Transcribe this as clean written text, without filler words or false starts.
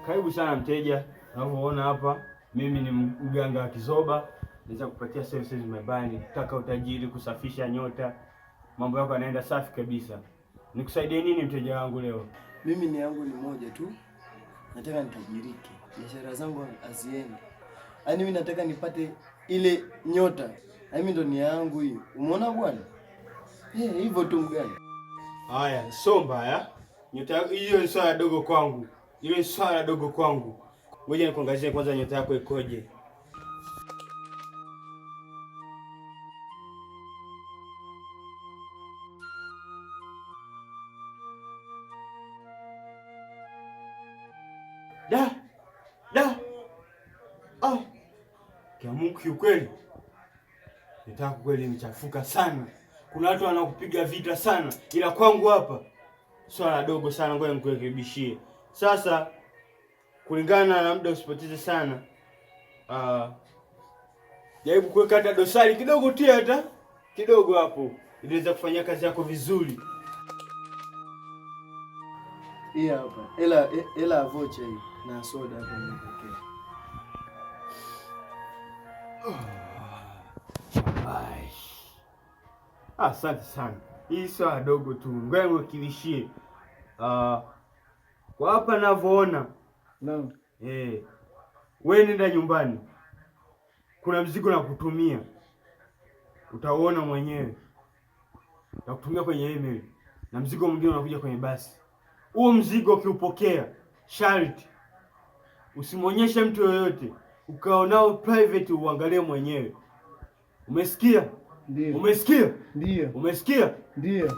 Karibu sana mteja. Unavyoona hapa, mimi ni mganga wa Kizoba. Naweza kupatia services mbalimbali. Nataka utajiri, kusafisha nyota, mambo yako yanaenda safi kabisa. Nikusaidie nini mteja wangu leo? Mimi ni yangu ni moja tu. Nataka nitajirike. Biashara zangu haziendi. Yaani mimi nataka nipate ile nyota. Mimi ndo ni yangu hiyo. Umeona bwana? Hivyo tu mganga. Haya, so mbaya. Nyota hiyo ni swala dogo kwangu. Ile ni swala dogo kwangu. Ngoja nikuangalie kwanza nyota yako ikoje. Kiamuki ukweli. Nyota yako kweli imechafuka sana. Kuna watu wanakupiga vita sana. Ila kwangu hapa swala dogo sana, ngoja nikurekebishie. Sasa kulingana na muda usipoteze sana. Jaribu kuweka hata dosari kidogo, tia hata kidogo hapo. Inaweza kufanya kazi yako vizuri. Hii hapa. Ela vocha hii na soda hapa nimepokea. Asante sana. Hii swala dogo tu. Ngoja niwakilishie. Kwa hapa ninavyoona. Naam. Wewe nenda nyumbani. Kuna mzigo na kutumia. Utaona mwenyewe. Nakutumia kwenye email. Na mzigo mwingine unakuja kwenye basi. Huo mzigo ukiupokea, sharti usimwonyeshe mtu yoyote. Ukaonao private uangalie mwenyewe. Umesikia? Ndio. Umesikia? Ndio. Umesikia? Ndio.